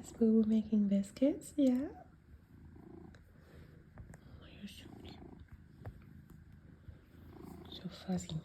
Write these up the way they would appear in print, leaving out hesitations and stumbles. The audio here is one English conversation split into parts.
It's Boo making biscuits, yeah. Oh, you're so cute. So fuzzy.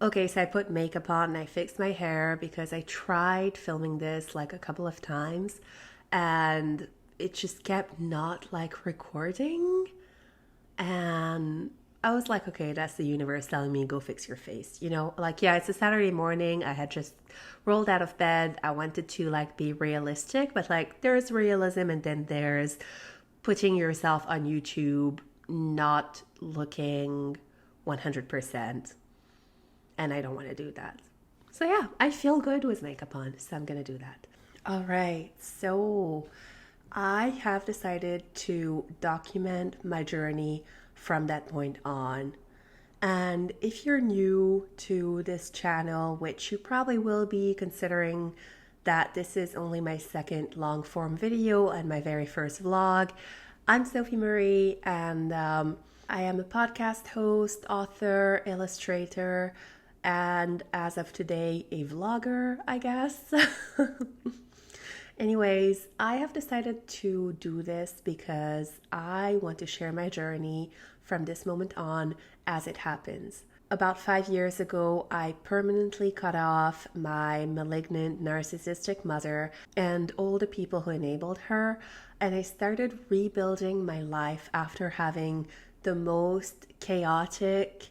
Okay, so I put makeup on and I fixed my hair because I tried filming this like a couple of times and it just kept not like recording. And I was like, okay, that's the universe telling me go fix your face. You know, like, yeah, it's a Saturday morning. I had just rolled out of bed. I wanted to like be realistic, but like there's realism and then there's putting yourself on YouTube not looking 100%, and I don't want to do that. So yeah, I feel good with makeup on, so I'm gonna do that. All right, so I have decided to document my journey from that point on. And if you're new to this channel, which you probably will be, considering that this is only my second long form video and my very first vlog, I'm Sophie Marie, and I am a podcast host, author, illustrator, and as of today, a vlogger, I guess. Anyways, I have decided to do this because I want to share my journey from this moment on as it happens. About 5 years ago, I permanently cut off my malignant narcissistic mother and all the people who enabled her, and I started rebuilding my life after having the most chaotic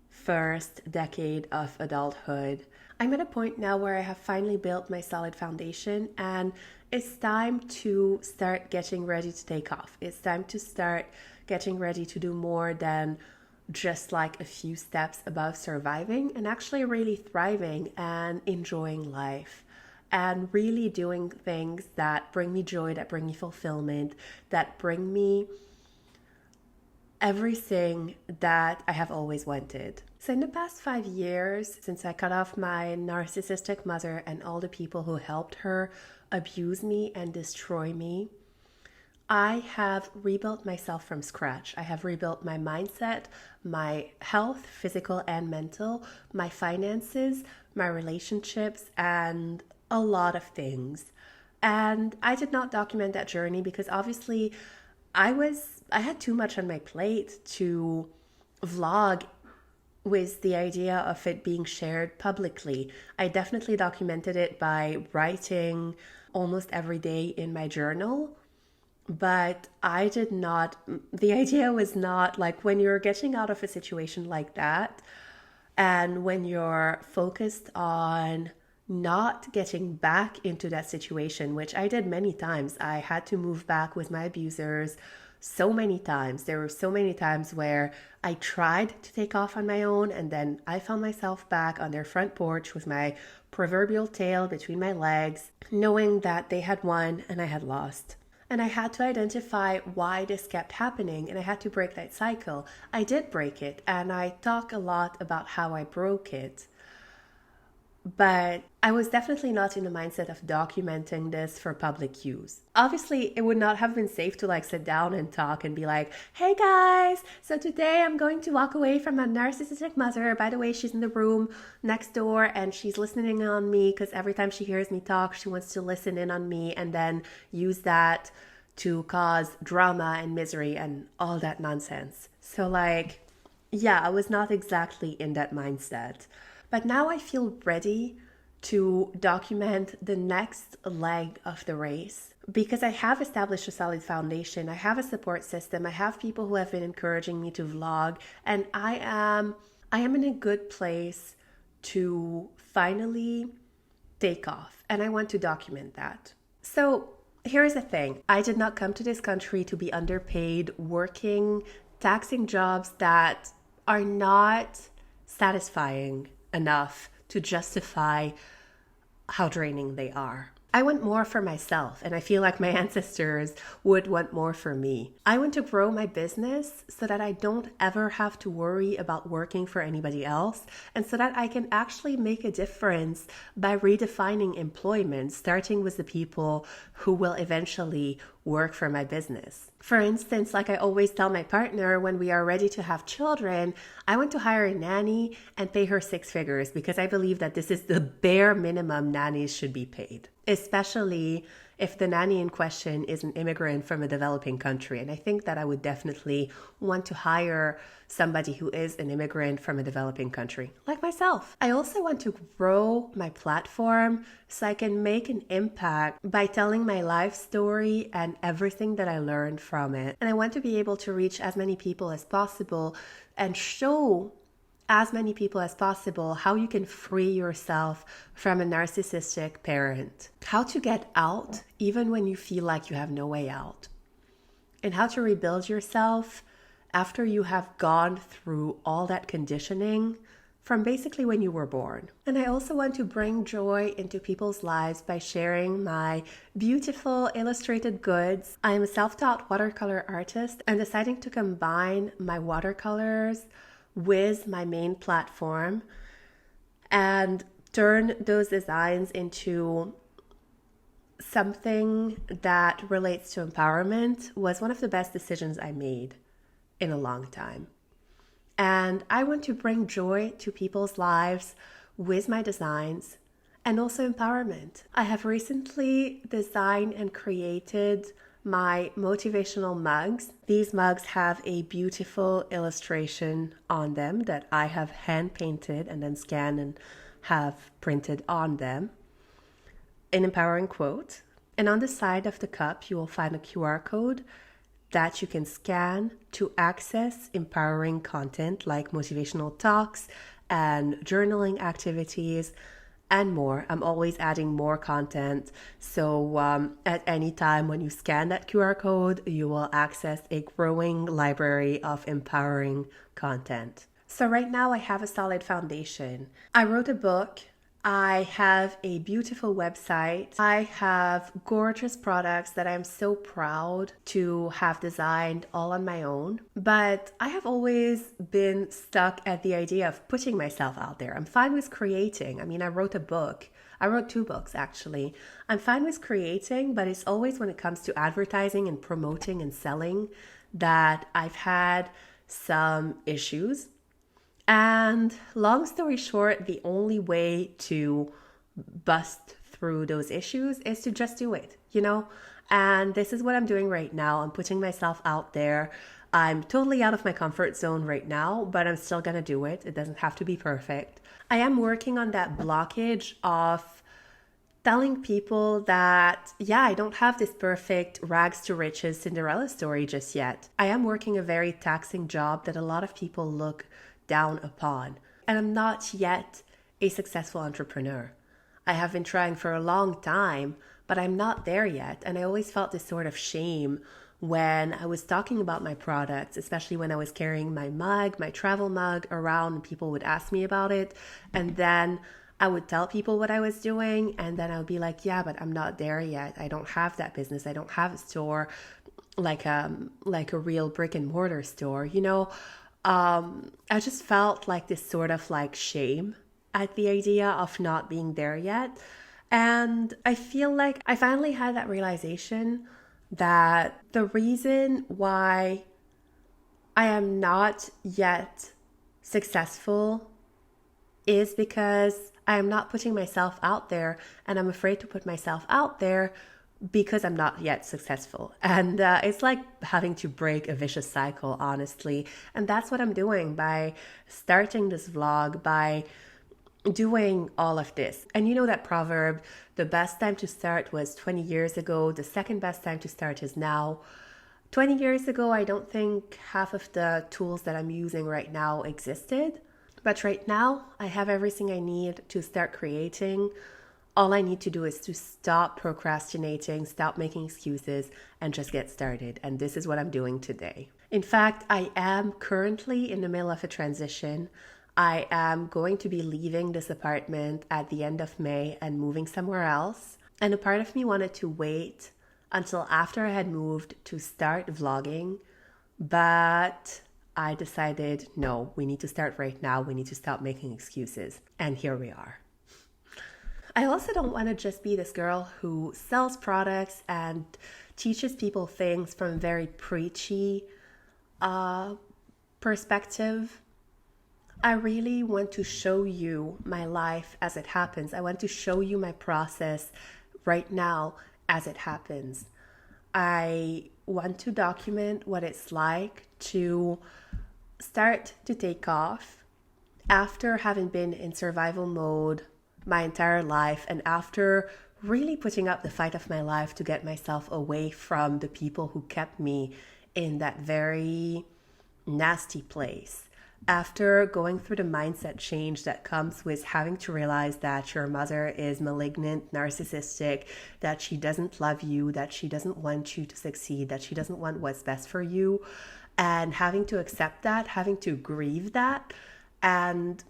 first decade of adulthood. I'm at a point now where I have finally built my solid foundation, and it's time to start getting ready to take off. It's time to start getting ready to do more than just like a few steps above surviving, and actually really thriving and enjoying life and really doing things that bring me joy, that bring me fulfillment, that bring me everything that I have always wanted. So, in the past 5 years, since I cut off my narcissistic mother and all the people who helped her abuse me and destroy me, I have rebuilt myself from scratch. I have rebuilt my mindset, my health, physical and mental, my finances, my relationships, and a lot of things. And I did not document that journey because obviously I had too much on my plate to vlog with the idea of it being shared publicly. I definitely documented it by writing almost every day in my journal, but I did not, the idea was not like when you're getting out of a situation like that and when you're focused on not getting back into that situation, which I did many times. I had to move back with my abusers so many times. There were so many times where I tried to take off on my own, and then I found myself back on their front porch with my proverbial tail between my legs, knowing that they had won and I had lost. And I had to identify why this kept happening, and I had to break that cycle. I did break it, and I talk a lot about how I broke it. But I was definitely not in the mindset of documenting this for public use. Obviously, it would not have been safe to like sit down and talk and be like, hey guys, so today I'm going to walk away from a narcissistic mother. By the way, she's in the room next door and she's listening on me because every time she hears me talk, she wants to listen in on me and then use that to cause drama and misery and all that nonsense. So like, yeah, I was not exactly in that mindset. But now I feel ready to document the next leg of the race because I have established a solid foundation. I have a support system. I have people who have been encouraging me to vlog, and I am in a good place to finally take off, and I want to document that. So Here's the thing. I did not come to this country to be underpaid, working, taxing jobs that are not satisfying enough to justify how draining they are. I want more for myself, and I feel like my ancestors would want more for me. I want to grow my business so that I don't ever have to worry about working for anybody else, and so that I can actually make a difference by redefining employment, starting with the people who will eventually work for my business. For instance, like I always tell my partner, when we are ready to have children, I want to hire a nanny and pay her 6 figures because I believe that this is the bare minimum nannies should be paid, especially if the nanny in question is an immigrant from a developing country. And I think that I would definitely want to hire somebody who is an immigrant from a developing country, like myself. I also want to grow my platform so I can make an impact by telling my life story and everything that I learned from it. And I want to be able to reach as many people as possible and show as many people as possible how you can free yourself from a narcissistic parent, how to get out even when you feel like you have no way out, and how to rebuild yourself after you have gone through all that conditioning from basically when you were born. And I also want to bring joy into people's lives by sharing my beautiful illustrated goods. I am a self-taught watercolor artist and deciding to combine my watercolors with my main platform and turn those designs into something that relates to empowerment was one of the best decisions I made in a long time. And I want to bring joy to people's lives with my designs and also empowerment. I have recently designed and created my motivational mugs. These mugs have a beautiful illustration on them that I have hand painted and then scanned and have printed on them. An empowering quote. And on the side of the cup, you will find a QR code that you can scan to access empowering content like motivational talks and journaling activities and more. I'm always adding more content. So at any time when you scan that QR code, you will access a growing library of empowering content. So right now I have a solid foundation. I wrote a book. I have a beautiful website. I have gorgeous products that I'm so proud to have designed all on my own. But I have always been stuck at the idea of putting myself out there. I'm fine with creating. I mean, I wrote a book. I wrote 2 books actually. I'm fine with creating, but it's always when it comes to advertising and promoting and selling that I've had some issues. And long story short, the only way to bust through those issues is to just do it, you know? And this is what I'm doing right now. I'm putting myself out there. I'm totally out of my comfort zone right now, but I'm still gonna do it. It doesn't have to be perfect. I am working on that blockage of telling people that, yeah, I don't have this perfect rags to riches Cinderella story just yet. I am working a very taxing job that a lot of people look down upon. And I'm not yet a successful entrepreneur. I have been trying for a long time, but I'm not there yet. And I always felt this sort of shame when I was talking about my products, especially when I was carrying my mug, my travel mug around and people would ask me about it. And then I would tell people what I was doing. And then I would be like, yeah, but I'm not there yet. I don't have that business. I don't have a store like a real brick and mortar store, you know? I just felt like this sort of like shame at the idea of not being there yet. And I feel like I finally had that realization that the reason why I am not yet successful is because I am not putting myself out there, and I'm afraid to put myself out there because I'm not yet successful. And it's like having to break a vicious cycle, honestly. And that's what I'm doing by starting this vlog, by doing all of this. And you know that proverb, the best time to start was 20 years ago. The second best time to start is now. 20 years ago, I don't think half of the tools that I'm using right now existed. But right now, I have everything I need to start creating All I need to do is to stop procrastinating, stop making excuses, and just get started. And this is what I'm doing today. In fact, I am currently in the middle of a transition. I am going to be leaving this apartment at the end of May and moving somewhere else. And a part of me wanted to wait until after I had moved to start vlogging, but I decided, no, we need to start right now. We need to stop making excuses. And here we are. I also don't want to just be this girl who sells products and teaches people things from a very preachy perspective. I really want to show you my life as it happens. I want to show you my process right now as it happens. I want to document what it's like to start to take off after having been in survival mode my entire life, and after really putting up the fight of my life to get myself away from the people who kept me in that very nasty place. After going through the mindset change that comes with having to realize that your mother is malignant, narcissistic, that she doesn't love you, that she doesn't want you to succeed, that she doesn't want what's best for you, and having to accept that, having to grieve that, and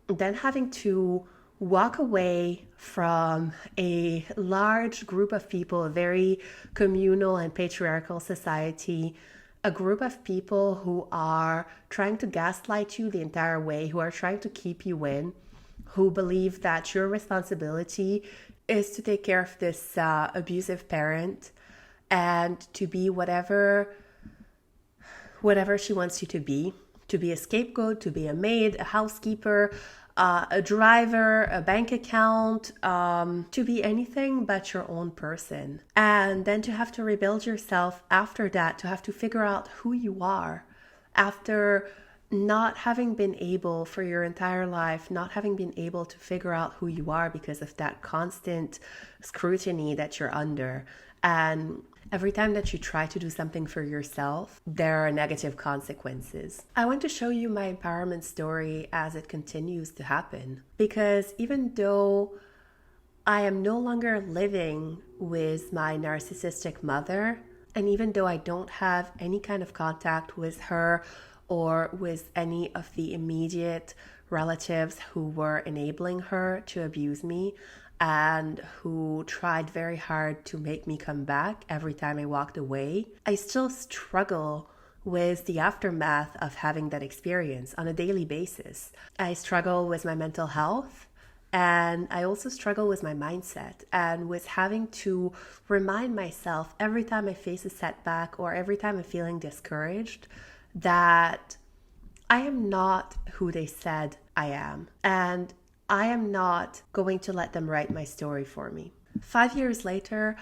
then having to walk away from a large group of people, a very communal and patriarchal society, a group of people who are trying to gaslight you the entire way, who are trying to keep you in, who believe that your responsibility is to take care of this abusive parent and to be whatever she wants you to be a scapegoat, to be a maid, a housekeeper, a driver, a bank account, to be anything but your own person. And then to have to rebuild yourself after that, to have to figure out who you are after not having been able for your entire life, not having been able to figure out who you are because of that constant scrutiny that you're under. And every time that you try to do something for yourself, there are negative consequences. I want to show you my empowerment story as it continues to happen. Because even though I am no longer living with my narcissistic mother, and even though I don't have any kind of contact with her or with any of the immediate relatives who were enabling her to abuse me, and who tried very hard to make me come back every time I walked away, I still struggle with the aftermath of having that experience on a daily basis. I struggle with my mental health, and I also struggle with my mindset and with having to remind myself every time I face a setback or every time I'm feeling discouraged that I am not who they said I am. And I am not going to let them write my story for me. 5 years later,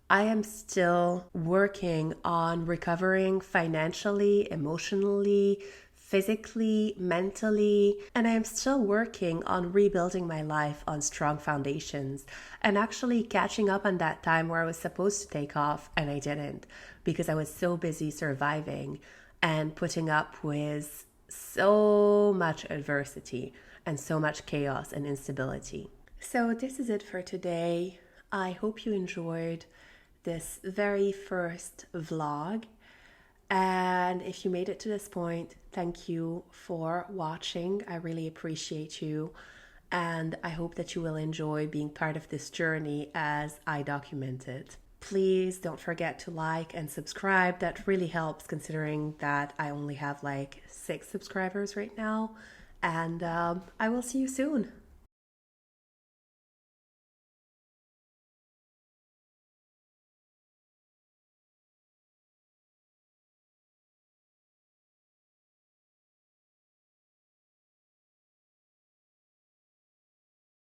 I am still working on recovering financially, emotionally, physically, mentally, and I am still working on rebuilding my life on strong foundations and actually catching up on that time where I was supposed to take off and I didn't because I was so busy surviving and putting up with so much adversity and so much chaos and instability. So this is it for today. I hope you enjoyed this very first vlog. And if you made it to this point, thank you for watching. I really appreciate you. And I hope that you will enjoy being part of this journey as I document it. Please don't forget to like and subscribe. That really helps considering that I only have like 6 subscribers right now. And I will see you soon.